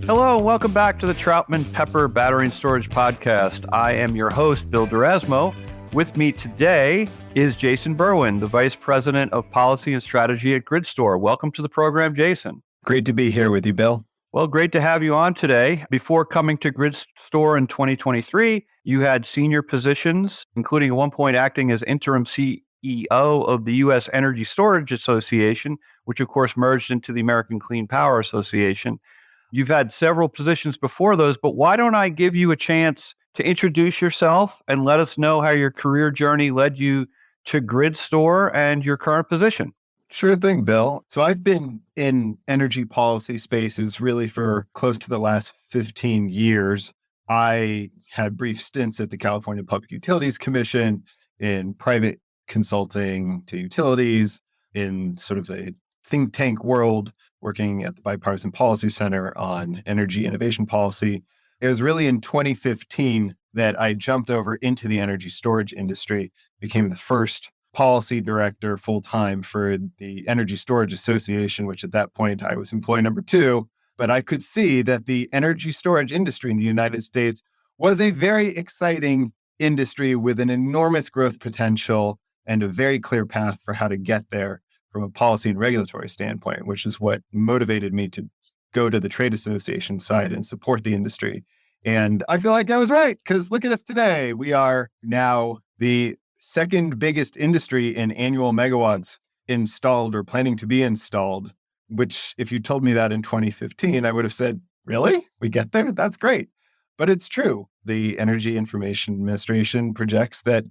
Hello, and welcome back to the Troutman Pepper Battery and Storage Podcast. I am your host, Bill Derasmo. With me today is Jason Burwen, the Vice President of Policy and Strategy at GridStor. Welcome to the program, Jason. Great to be here with you, Bill. Well, great to have you on today. Before coming to GridStor in 2023, you had senior positions, including at one point acting as interim CEO of the U.S. Energy Storage Association, which of course merged into the American Clean Power Association. You've had several positions before those, but why don't I give you a chance to introduce yourself and let us know how your career journey led you to GridStor and your current position? Sure thing, Bill. So I've been in energy policy spaces really for close to the last 15 years. I had brief stints at the California Public Utilities Commission in private consulting to utilities in sort of a think tank world, working at the Bipartisan Policy Center on energy innovation policy. It was really in 2015 that I jumped over into the energy storage industry, became the first policy director full-time for the Energy Storage Association, which at that point I was employee number 2. But I could see that the energy storage industry in the United States was a very exciting industry with an enormous growth potential and a very clear path for how to get there from a policy and regulatory standpoint, which is what motivated me to go to the trade association side and support the industry. And I feel like I was right, because look at us today. We are now the second biggest industry in annual megawatts installed or planning to be installed, which if you told me that in 2015, I would have said, really? We get there? That's great. But it's true. The Energy Information Administration projects that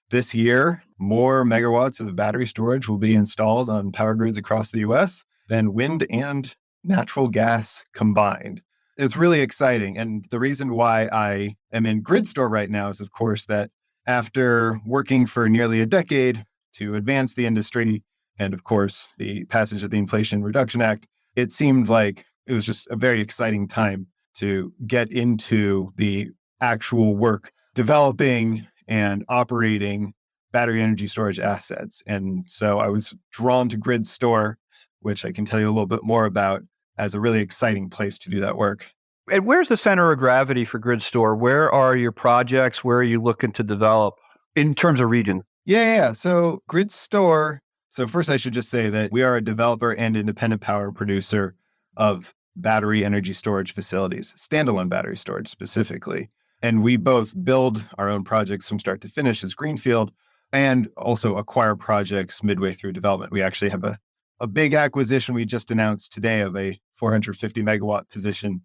this year, more megawatts of battery storage will be installed on power grids across the U.S. than wind and natural gas combined. It's really exciting. And the reason why I am in GridStor right now is, of course, that after working for nearly a decade to advance the industry and, of course, the passage of the Inflation Reduction Act, it seemed like it was just a very exciting time to get into the actual work developing and operating battery energy storage assets. And so I was drawn to GridStor, which I can tell you a little bit more about, as a really exciting place to do that work. And where's the center of gravity for GridStor? Where are your projects? Where are you looking to develop in terms of region? Yeah. So GridStor, so first I should just say that we are a developer and independent power producer of battery energy storage facilities, standalone battery storage specifically. And we both build our own projects from start to finish as greenfield and also acquire projects midway through development. We actually have a big acquisition we just announced today of a 450 megawatt position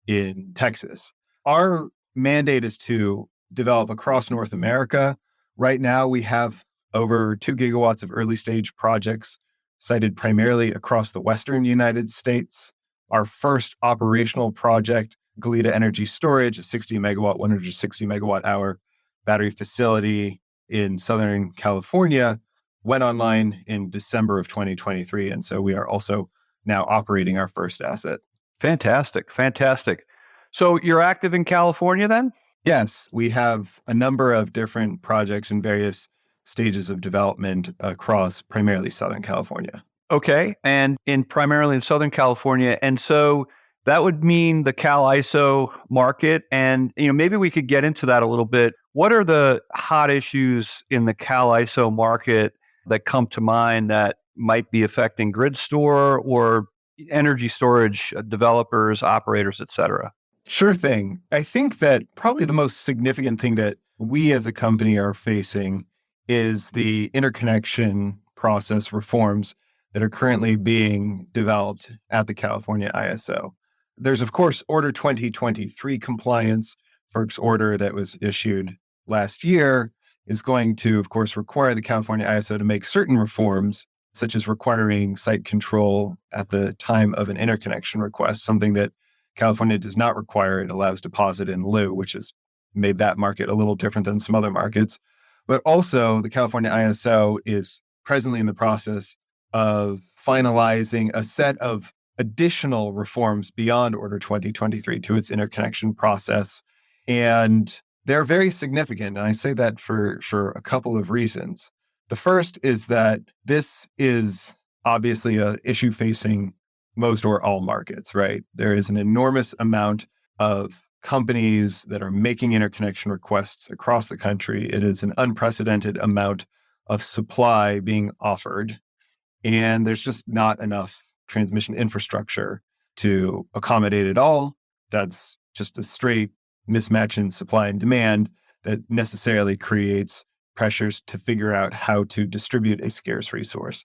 in Texas. Our mandate is to develop across North America. Right now, we have over 2 gigawatts of early stage projects sited primarily across the Western United States. Our first operational project, Goleta Energy Storage, a 60 megawatt, 160 megawatt hour battery facility in Southern California, went online in December of 2023. And so we are also now operating our first asset. Fantastic. So you're active in California then? Yes, we have a number of different projects in various stages of development across primarily Southern California. Okay. And primarily in Southern California. And so that would mean the Cal ISO market. And, maybe we could get into that a little bit. What are the hot issues in the Cal ISO market that come to mind that might be affecting GridStor or energy storage developers, operators, et cetera? Sure thing. I think that probably the most significant thing that we as a company are facing is the interconnection process reforms that are currently being developed at the California ISO. There's, of course, Order 2023 compliance. FERC's order that was issued last year is going to, of course, require the California ISO to make certain reforms, such as requiring site control at the time of an interconnection request, something that California does not require. It allows deposit in lieu, which has made that market a little different than some other markets. But also, the California ISO is presently in the process of finalizing a set of additional reforms beyond Order 2023 to its interconnection process. And they're very significant. And I say that for a couple of reasons. The first is that this is obviously an issue facing most or all markets, right? There is an enormous amount of companies that are making interconnection requests across the country. It is an unprecedented amount of supply being offered, and there's just not enough transmission infrastructure to accommodate it all. That's just a straight mismatch in supply and demand that necessarily creates pressures to figure out how to distribute a scarce resource.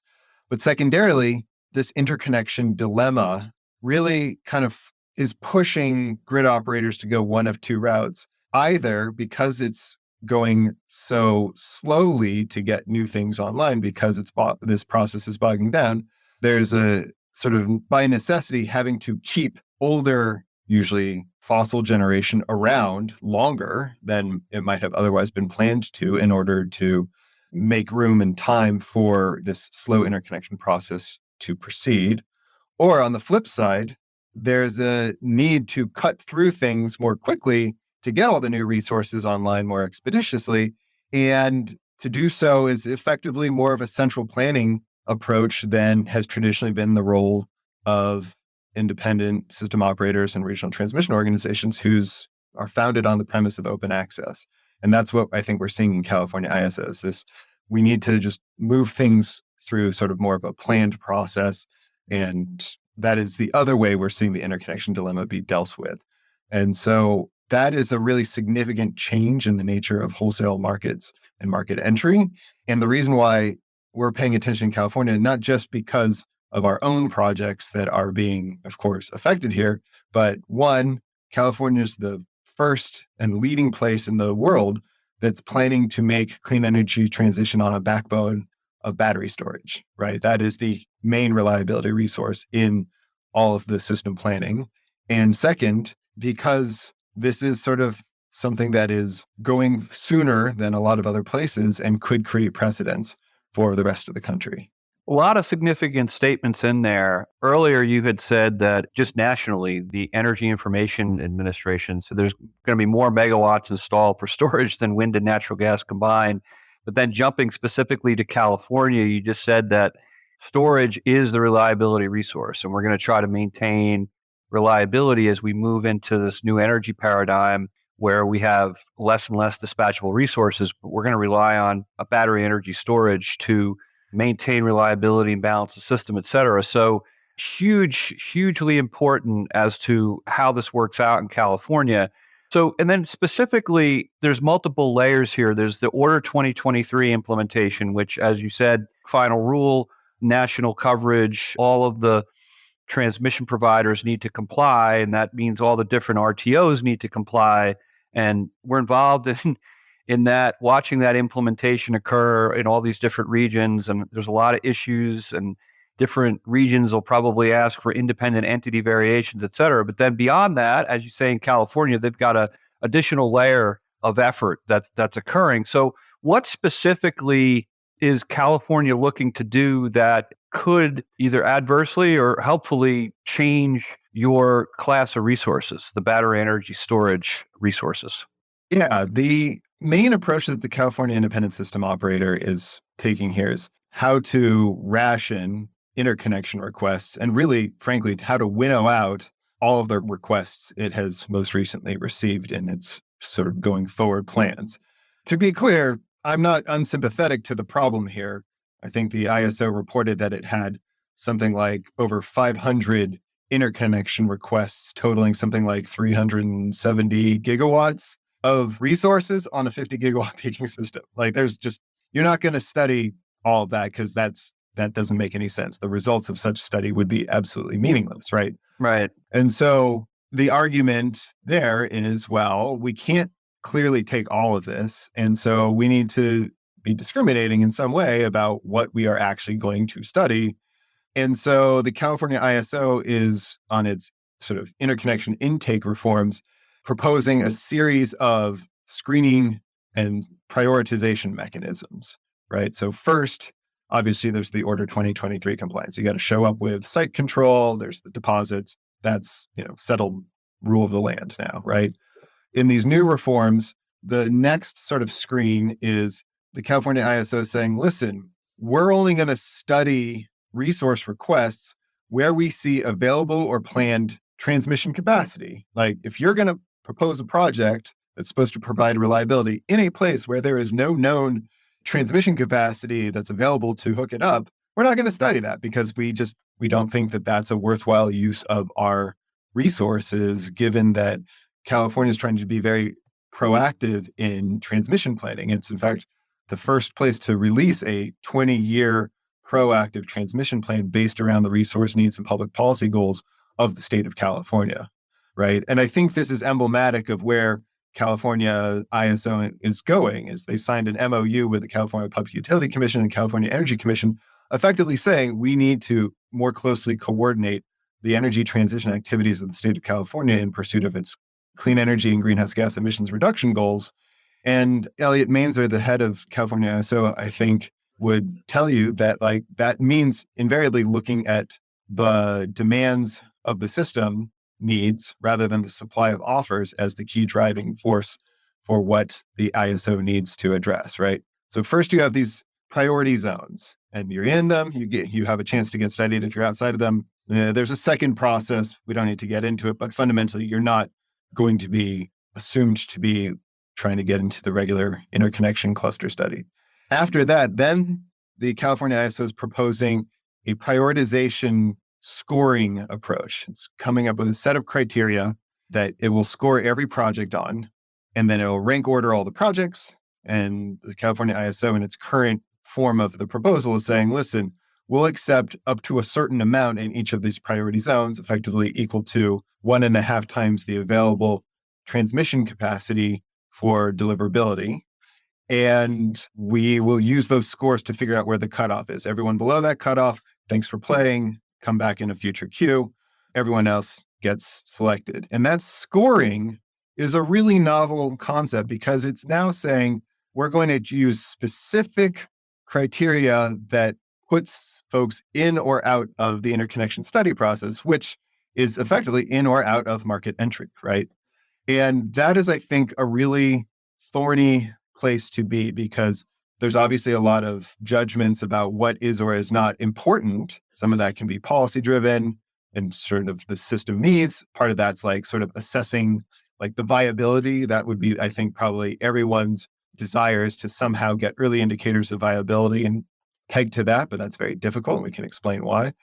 But secondarily, this interconnection dilemma really kind of is pushing grid operators to go one of two routes, either because it's going so slowly to get new things online because this process is bogging down. There's a sort of, by necessity, having to keep older, usually fossil generation around longer than it might have otherwise been planned to in order to make room and time for this slow interconnection process to proceed. Or on the flip side, there's a need to cut through things more quickly to get all the new resources online more expeditiously. And to do so is effectively more of a central planning approach than has traditionally been the role of independent system operators and regional transmission organizations whose are founded on the premise of open access. And that's what I think we're seeing in California ISOs. We need to just move things through sort of more of a planned process. And that is the other way we're seeing the interconnection dilemma be dealt with. And so that is a really significant change in the nature of wholesale markets and market entry. And the reason why we're paying attention in California, not just because of our own projects that are being, of course, affected here, but one, California is the first and leading place in the world that's planning to make clean energy transition on a backbone of battery storage, right? That is the main reliability resource in all of the system planning. And second, because this is sort of something that is going sooner than a lot of other places and could create precedents for the rest of the country. A lot of significant statements in there. Earlier, you had said that just nationally, the Energy Information Administration, so there's going to be more megawatts installed for storage than wind and natural gas combined. But then jumping specifically to California, you just said that storage is the reliability resource, and we're going to try to maintain reliability as we move into this new energy paradigm where we have less and less dispatchable resources, but we're going to rely on a battery energy storage to maintain reliability and balance the system, et cetera. So hugely important as to how this works out in California. So, and then specifically, there's multiple layers here. There's the Order 2023 implementation, which, as you said, final rule, national coverage, all of the transmission providers need to comply, and that means all the different RTOs need to comply. And we're involved in that, watching that implementation occur in all these different regions. And there's a lot of issues, and different regions will probably ask for independent entity variations, et cetera. But then beyond that, as you say, in California, they've got a additional layer of effort that's occurring. So what specifically is California looking to do that could either adversely or helpfully change your class of resources, the battery energy storage resources? Yeah, the main approach that the California Independent System Operator is taking here is how to ration interconnection requests and really, frankly, how to winnow out all of the requests it has most recently received in its sort of going forward plans. To be clear, I'm not unsympathetic to the problem here. I think the ISO reported that it had something like over 500 interconnection requests totaling something like 370 gigawatts of resources on a 50 gigawatt peaking system. Like you're not going to study all of that because that doesn't make any sense. The results of such study would be absolutely meaningless, right? Right. And so the argument there is, well, we can't clearly take all of this. And so we need to be discriminating in some way about what we are actually going to study. And so the California ISO is, on its sort of interconnection intake reforms, proposing a series of screening and prioritization mechanisms, right? So first, obviously, there's the Order 2023 compliance. You got to show up with site control. There's the deposits. That's, settled rule of the land now, right? In these new reforms, the next sort of screen is the California ISO saying, listen, we're only going to study resource requests where we see available or planned transmission capacity. Like if you're going to propose a project that's supposed to provide reliability in a place where there is no known transmission capacity that's available to hook it up, we're not going to study that because we don't think that that's a worthwhile use of our resources, given that California is trying to be very proactive in transmission planning. It's in fact the first place to release a 20-year proactive transmission plan based around the resource needs and public policy goals of the state of California, right? And I think this is emblematic of where California ISO is going, is they signed an MOU with the California Public Utility Commission and California Energy Commission, effectively saying we need to more closely coordinate the energy transition activities of the state of California in pursuit of its clean energy and greenhouse gas emissions reduction goals. And Elliot Mainzer, the head of California ISO, I think would tell you that like that means invariably looking at the demands of the system needs rather than the supply of offers as the key driving force for what the ISO needs to address, right? So first you have these priority zones and you're in them, you have a chance to get studied if you're outside of them. There's a second process. We don't need to get into it, but fundamentally you're not going to be assumed to be trying to get into the regular interconnection cluster study. After that, then the California ISO is proposing a prioritization scoring approach. It's coming up with a set of criteria that it will score every project on, and then it will rank order all the projects. And the California ISO in its current form of the proposal is saying, listen, we'll accept up to a certain amount in each of these priority zones, effectively equal to 1.5 times the available transmission capacity for deliverability. And we will use those scores to figure out where the cutoff is. Everyone below that cutoff, thanks for playing, come back in a future queue. Everyone else gets selected. And that scoring is a really novel concept because it's now saying we're going to use specific criteria that puts folks in or out of the interconnection study process, which is effectively in or out of market entry, right? And that is, I think, a really thorny place to be because there's obviously a lot of judgments about what is or is not important. Some of that can be policy driven and sort of the system needs. Part of that's like sort of assessing like the viability. That would be, I think, probably everyone's desires to somehow get early indicators of viability and peg to that, but that's very difficult. And we can explain why.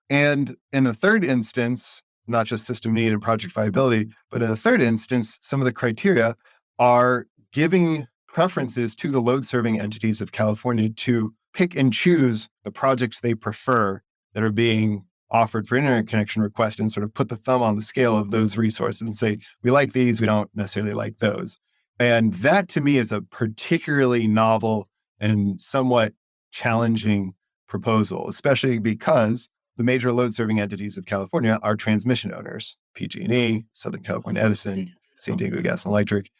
And in the third instance, not just system need and project viability, but in the third instance, some of the criteria are giving preferences to the load-serving entities of California to pick and choose the projects they prefer that are being offered for internet connection request and sort of put the thumb on the scale of those resources and say, we like these, we don't necessarily like those. And that to me is a particularly novel and somewhat challenging proposal, especially because the major load-serving entities of California are transmission owners, PG&E, Southern California Edison, San Diego Gas and Electric.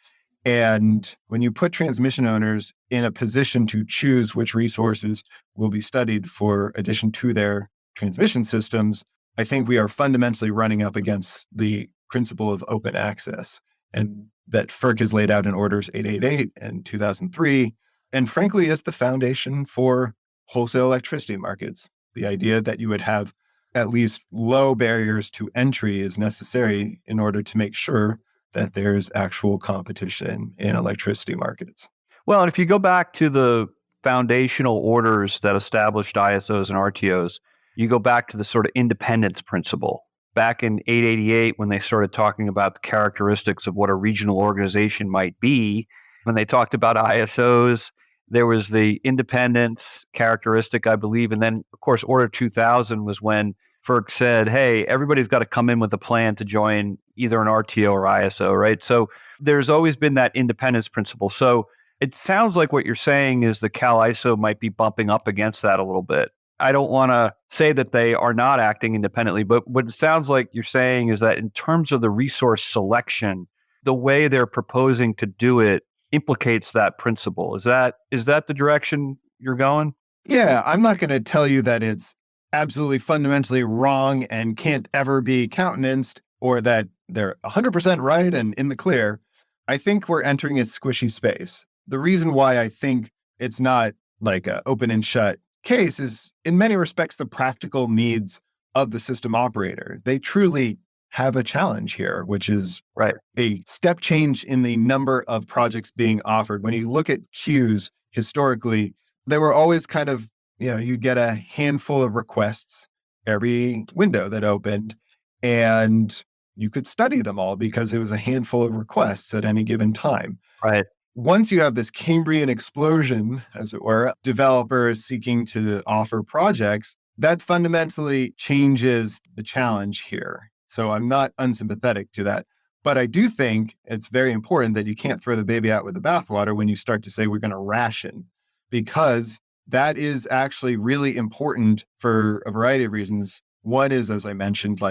And when you put transmission owners in a position to choose which resources will be studied for addition to their transmission systems, I think we are fundamentally running up against the principle of open access and that FERC has laid out in Orders 888 and 2003, and frankly is the foundation for wholesale electricity markets. The idea that you would have at least low barriers to entry is necessary in order to make sure that there's actual competition in electricity markets. Well, and if you go back to the foundational orders that established ISOs and RTOs, you go back to the sort of independence principle. Back in 888, when they started talking about the characteristics of what a regional organization might be, when they talked about ISOs, there was the independence characteristic, I believe. And then, of course, Order 2000 was when FERC said, hey, everybody's got to come in with a plan to join either an RTO or ISO, right? So there's always been that independence principle. So it sounds like what you're saying is the Cal ISO might be bumping up against that a little bit. I don't want to say that they are not acting independently, but what it sounds like you're saying is that in terms of the resource selection, the way they're proposing to do it implicates that principle. Is that the direction you're going? Yeah, I'm not going to tell you that it's absolutely fundamentally wrong and can't ever be countenanced or that they're 100% right and in the clear. I think we're entering a squishy space. The reason why I think it's not like an open and shut case is in many respects, the practical needs of the system operator. They truly have a challenge here, which is Right. a step change in the number of projects being offered. When you look at queues historically, they were always kind of, you get a handful of requests every window that opened, and you could study them all because it was a handful of requests at any given time. Right. Once you have this Cambrian explosion, as it were, developers seeking to offer projects, that fundamentally changes the challenge here. So I'm not unsympathetic to that. But I do think it's very important that you can't throw the baby out with the bathwater when you start to say we're going to ration, because that is actually really important for a variety of reasons. One is, as I mentioned,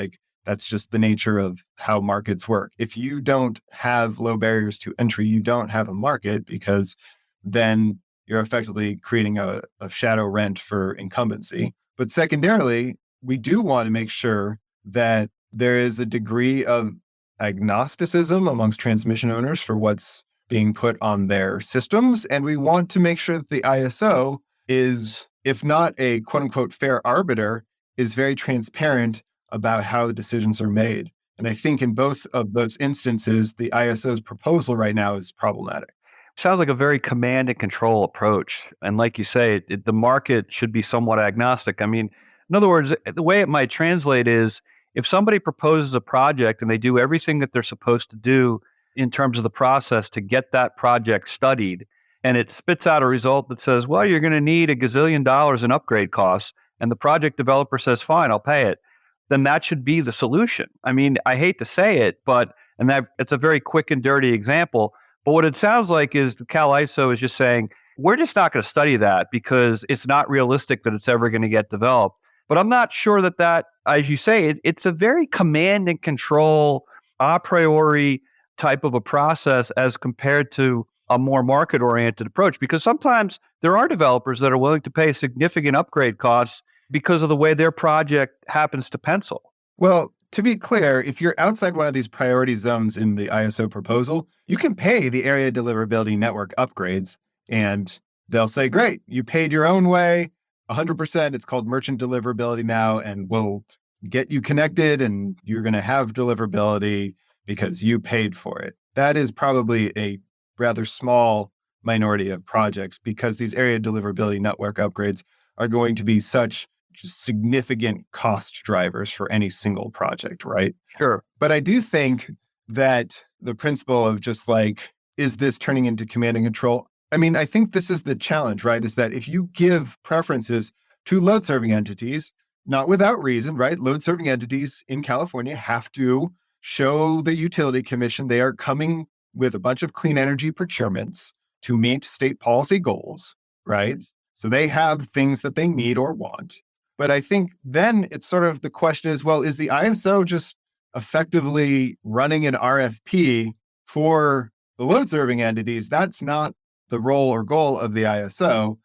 that's just the nature of how markets work. If you don't have low barriers to entry, you don't have a market, because then you're effectively creating a shadow rent for incumbency. But secondarily, we do want to make sure that there is a degree of agnosticism amongst transmission owners for what's being put on their systems. And we want to make sure that the ISO is, if not a quote unquote fair arbiter, is very transparent about how the decisions are made. And I think in both of those instances, the ISO's proposal right now is problematic. Sounds like a very command and control approach. And like you say, the market should be somewhat agnostic. I mean, in other words, the way it might translate is if somebody proposes a project and they do everything that they're supposed to do in terms of the process to get that project studied, and it spits out a result that says, well, you're going to need $1 gazillion in upgrade costs, and the project developer says, fine, I'll pay it, then that should be the solution. I mean, I hate to say it, and that it's a very quick and dirty example, but what it sounds like is the Cal ISO is just saying, we're just not going to study that because it's not realistic that it's ever going to get developed. But I'm not sure that, as you say, it's a very command and control, a priori type of a process as compared to a more market-oriented approach, because sometimes there are developers that are willing to pay significant upgrade costs because of the way their project happens to pencil. Well, to be clear, if you're outside one of these priority zones in the ISO proposal, you can pay the area deliverability network upgrades, and they'll say, great, you paid your own way, 100%. It's called merchant deliverability now, and we'll get you connected, and you're going to have deliverability because you paid for it. That is probably a rather small minority of projects, because these area deliverability network upgrades are going to be such significant cost drivers for any single project, right? Sure. But I do think that the principle of just is this turning into command and control? I mean, I think this is the challenge, right? Is that if you give preferences to load serving entities, not without reason, right? Load serving entities in California have to show the utility commission they are coming with a bunch of clean energy procurements to meet state policy goals, right? So they have things that they need or want. But I think then it's sort of the question is, well, is the ISO just effectively running an RFP for the load serving entities? That's not the role or goal of the ISO.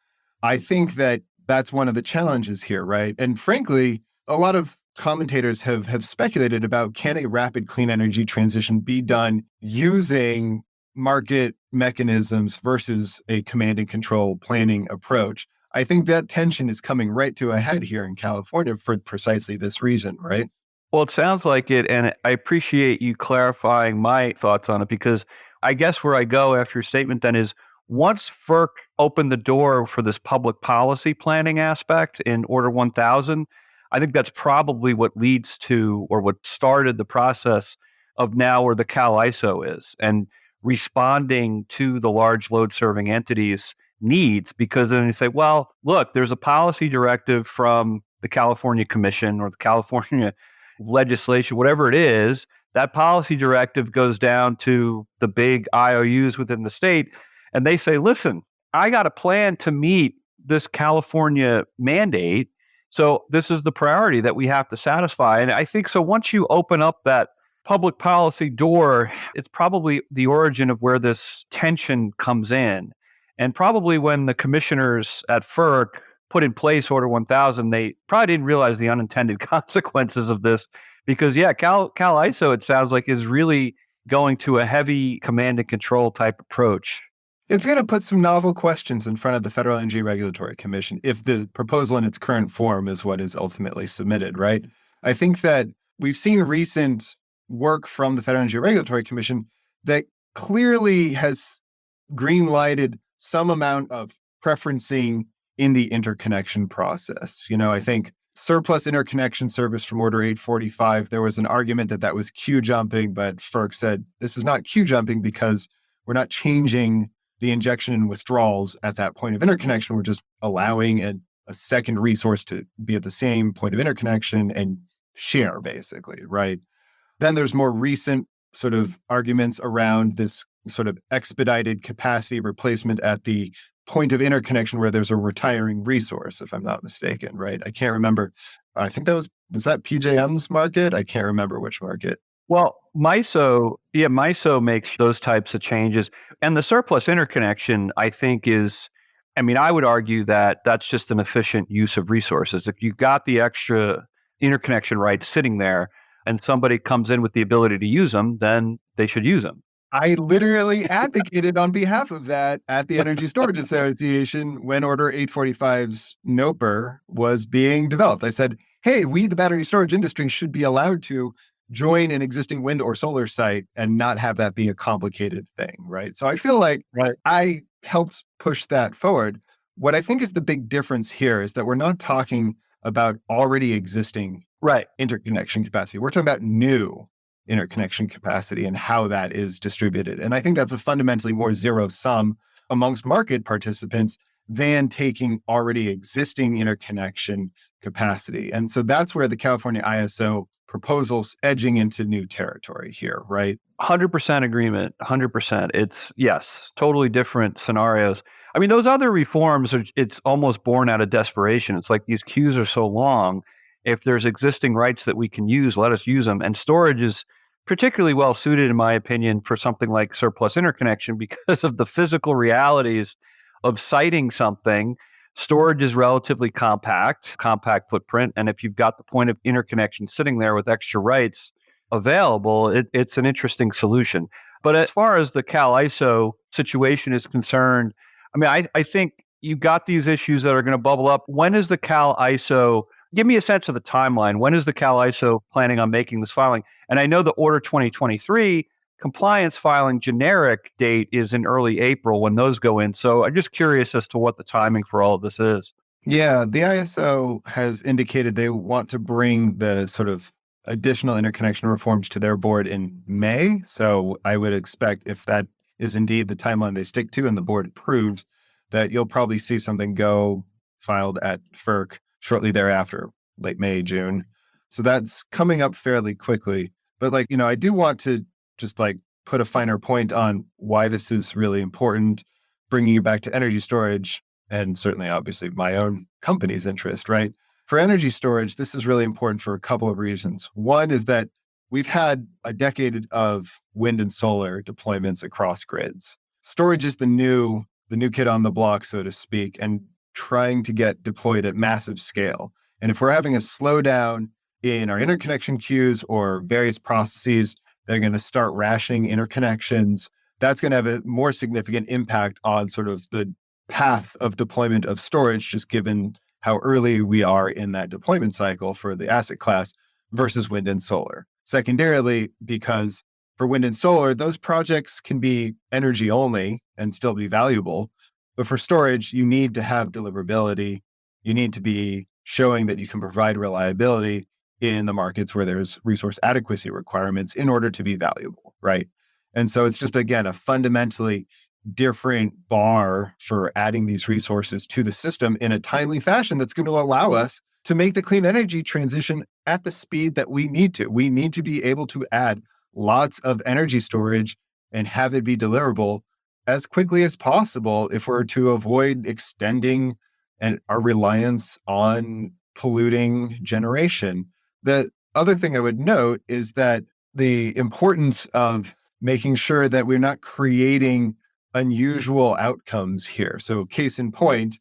I think that that's one of the challenges here, right? And frankly, a lot of commentators have speculated about, can a rapid clean energy transition be done using market mechanisms versus a command and control planning approach? I think that tension is coming right to a head here in California for precisely this reason, right? Well, it sounds like it, and I appreciate you clarifying my thoughts on it, because I guess where I go after your statement then is, once FERC opened the door for this public policy planning aspect in Order 1000, I think that's probably what leads to, or what started the process of now where the Cal ISO is, and responding to the large load serving entities needs, because then you say, well, look, there's a policy directive from the California Commission or the California legislation, whatever it is. That policy directive goes down to the big IOUs within the state, and they say, listen, I got a plan to meet this California mandate. So this is the priority that we have to satisfy. And I think so once you open up that public policy door, it's probably the origin of where this tension comes in. And probably when the commissioners at FERC put in place Order 1000, they probably didn't realize the unintended consequences of this, because Cal ISO, it sounds like, is really going to a heavy command and control type approach. It's going to put some novel questions in front of the Federal Energy Regulatory Commission if the proposal in its current form is what is ultimately submitted, right? I think that we've seen recent work from the Federal Energy Regulatory Commission that clearly has green-lighted some amount of preferencing in the interconnection process. I think surplus interconnection service from Order 845, there was an argument that that was queue jumping, but FERC said this is not queue jumping because we're not changing the injection and withdrawals at that point of interconnection. We're just allowing a second resource to be at the same point of interconnection and share, basically, right? Then there's more recent sort of arguments around this sort of expedited capacity replacement at the point of interconnection where there's a retiring resource, if I'm not mistaken, right? I can't remember. I think was that PJM's market? I can't remember which market. Well, MISO makes those types of changes. And the surplus interconnection, I think I would argue that that's just an efficient use of resources. If you've got the extra interconnection rights sitting there and somebody comes in with the ability to use them, then they should use them. I literally advocated on behalf of that at the Energy Storage Association when Order 845's NOPR was being developed. I said, hey, we, the battery storage industry, should be allowed to join an existing wind or solar site and not have that be a complicated thing, right? So I feel like I helped push that forward. What I think is the big difference here is that we're not talking about already existing interconnection capacity. We're talking about new interconnection capacity and how that is distributed. And I think that's a fundamentally more zero sum amongst market participants than taking already existing interconnection capacity. And so that's where the California ISO proposals edging into new territory here, right? 100% agreement, 100%. It's, totally different scenarios. I mean, those other reforms, it's almost born out of desperation. It's like these queues are so long. If there's existing rights that we can use, let us use them. And storage is particularly well suited, in my opinion, for something like surplus interconnection because of the physical realities of siting something. Storage is relatively compact footprint. And if you've got the point of interconnection sitting there with extra rights available, it's an interesting solution. But as far as the Cal ISO situation is concerned, I think you've got these issues that are going to bubble up. When is the Cal ISO? Give me a sense of the timeline. When is the Cal ISO planning on making this filing? And I know the Order 2023 compliance filing generic date is in early April when those go in. So I'm just curious as to what the timing for all of this is. Yeah, the ISO has indicated they want to bring the sort of additional interconnection reforms to their board in May. So I would expect if that is indeed the timeline they stick to and the board approves, that you'll probably see something go filed at FERC shortly thereafter, late May, June. So that's coming up fairly quickly. But I do want to just put a finer point on why this is really important, bringing you back to energy storage and certainly obviously my own company's interest, right? For energy storage, this is really important for a couple of reasons. One is that we've had a decade of wind and solar deployments across grids. Storage is the new kid on the block, so to speak, and trying to get deployed at massive scale. And if we're having a slowdown in our interconnection queues or various processes, they're going to start rationing interconnections. That's going to have a more significant impact on sort of the path of deployment of storage, just given how early we are in that deployment cycle for the asset class versus wind and solar. Secondarily, because for wind and solar, those projects can be energy only and still be valuable. But for storage, you need to have deliverability. You need to be showing that you can provide reliability in the markets where there's resource adequacy requirements in order to be valuable, right? And so it's just, again, a fundamentally different bar for adding these resources to the system in a timely fashion that's going to allow us to make the clean energy transition at the speed that we need to. We need to be able to add lots of energy storage and have it be deliverable as quickly as possible if we're to avoid extending our reliance on polluting generation. The other thing I would note is that the importance of making sure that we're not creating unusual outcomes here. So case in point,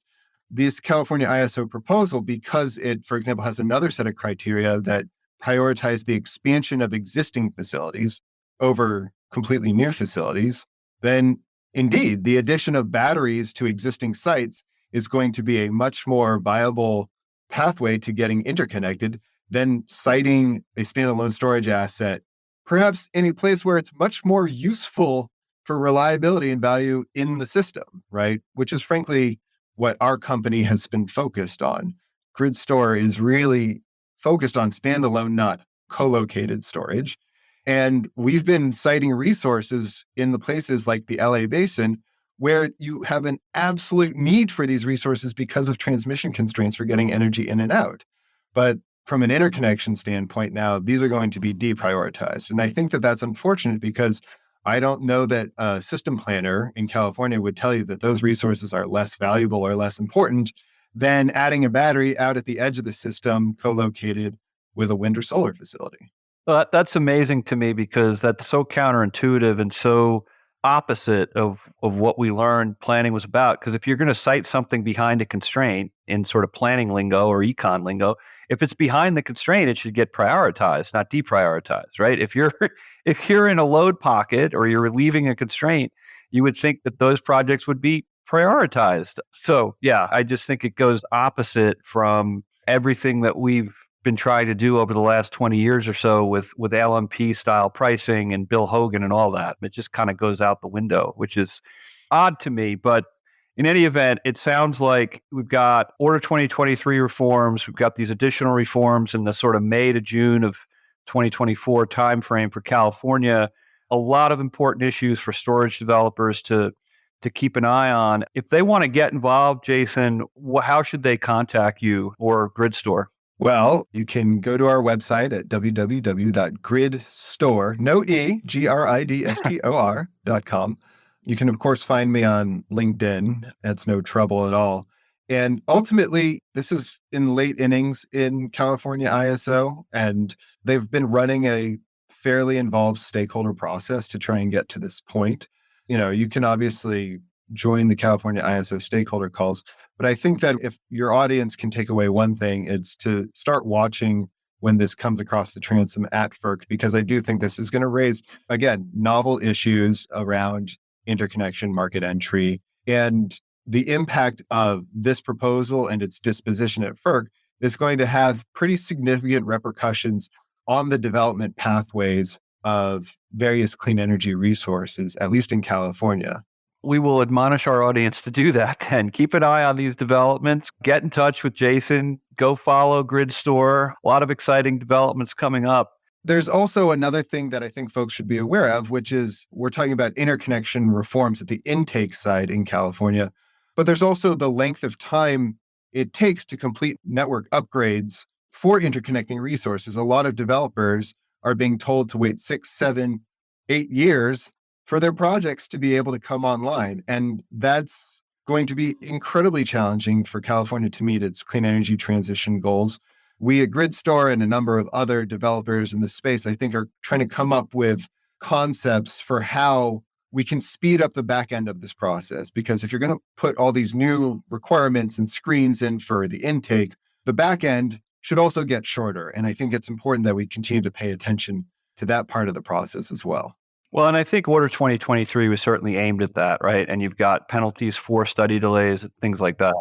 this California ISO proposal, because it, for example, has another set of criteria that prioritize the expansion of existing facilities over completely new facilities, then indeed, the addition of batteries to existing sites is going to be a much more viable pathway to getting interconnected then siting a standalone storage asset, perhaps in a place where it's much more useful for reliability and value in the system, right? Which is frankly what our company has been focused on. GridStor is really focused on standalone, not co-located storage. And we've been citing resources in the places like the LA Basin where you have an absolute need for these resources because of transmission constraints for getting energy in and out. But from an interconnection standpoint now, these are going to be deprioritized. And I think that that's unfortunate because I don't know that a system planner in California would tell you that those resources are less valuable or less important than adding a battery out at the edge of the system co-located with a wind or solar facility. Well, that's amazing to me because that's so counterintuitive and so opposite of what we learned planning was about. Because if you're going to cite something behind a constraint in sort of planning lingo or econ lingo, if it's behind the constraint, it should get prioritized, not deprioritized, right? If you're in a load pocket or you're relieving a constraint, you would think that those projects would be prioritized. So yeah, I just think it goes opposite from everything that we've been trying to do over the last 20 years or so with LMP style pricing and Bill Hogan and all that. It just kind of goes out the window, which is odd to me. But in any event, it sounds like we've got Order 2023 reforms. We've got these additional reforms in the sort of May to June of 2024 timeframe for California. A lot of important issues for storage developers to keep an eye on. If they want to get involved, Jason, how should they contact you or GridStor? Well, you can go to our website at www.gridstor, no E, GRIDSTOR.com. You can, of course, find me on LinkedIn. That's no trouble at all. And ultimately, this is in late innings in California ISO, and they've been running a fairly involved stakeholder process to try and get to this point. You can obviously join the California ISO stakeholder calls, but I think that if your audience can take away one thing, it's to start watching when this comes across the transom at FERC, because I do think this is going to raise, again, novel issues around interconnection market entry. And the impact of this proposal and its disposition at FERC is going to have pretty significant repercussions on the development pathways of various clean energy resources, at least in California. We will admonish our audience to do that and keep an eye on these developments. Get in touch with Jason. Go follow GridStor. A lot of exciting developments coming up. There's also another thing that I think folks should be aware of, which is we're talking about interconnection reforms at the intake side in California, but there's also the length of time it takes to complete network upgrades for interconnecting resources. A lot of developers are being told to wait 6, 7, 8 years for their projects to be able to come online. And that's going to be incredibly challenging for California to meet its clean energy transition goals. We at GridStor and a number of other developers in this space, I think, are trying to come up with concepts for how we can speed up the back end of this process. Because if you're going to put all these new requirements and screens in for the intake, the back end should also get shorter. And I think it's important that we continue to pay attention to that part of the process as well. Well, and I think Order 2023 was certainly aimed at that, right? And you've got penalties for study delays, things like that.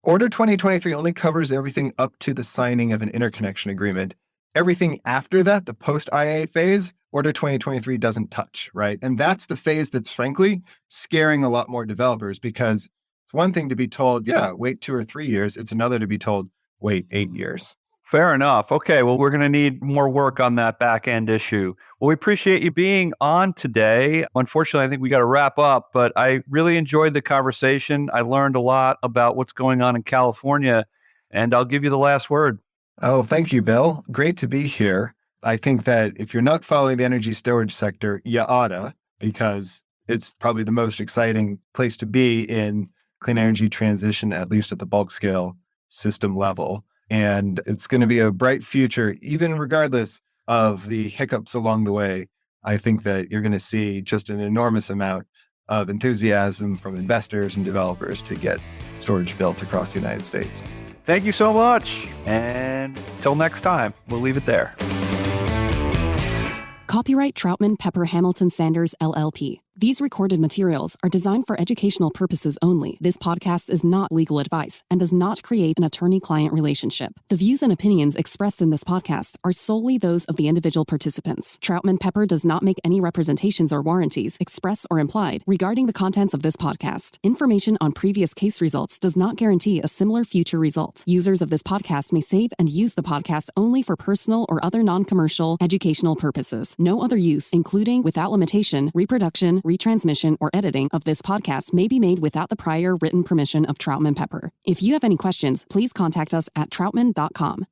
Order 2023 only covers everything up to the signing of an interconnection agreement. Everything after that, the post-IA phase, Order 2023 doesn't touch, right? And that's the phase that's frankly scaring a lot more developers, because it's one thing to be told, yeah, wait 2 or 3 years. It's another to be told, wait 8 years. Fair enough. Okay, well, we're going to need more work on that back end issue. Well, we appreciate you being on today. Unfortunately, I think we got to wrap up, but I really enjoyed the conversation. I learned a lot about what's going on in California, and I'll give you the last word. Oh, thank you, Bill. Great to be here. I think that if you're not following the energy storage sector, you oughta, because it's probably the most exciting place to be in clean energy transition, at least at the bulk scale system level. And it's going to be a bright future, even regardless of the hiccups along the way. I think that you're going to see just an enormous amount of enthusiasm from investors and developers to get storage built across the United States. Thank you so much. And till next time, we'll leave it there. Copyright Troutman Pepper Hamilton Sanders, LLP. These recorded materials are designed for educational purposes only. This podcast is not legal advice and does not create an attorney-client relationship. The views and opinions expressed in this podcast are solely those of the individual participants. Troutman Pepper does not make any representations or warranties, express or implied, regarding the contents of this podcast. Information on previous case results does not guarantee a similar future result. Users of this podcast may save and use the podcast only for personal or other non-commercial educational purposes. No other use, including without limitation, reproduction, retransmission, or editing of this podcast may be made without the prior written permission of Troutman Pepper. If you have any questions, please contact us at troutman.com.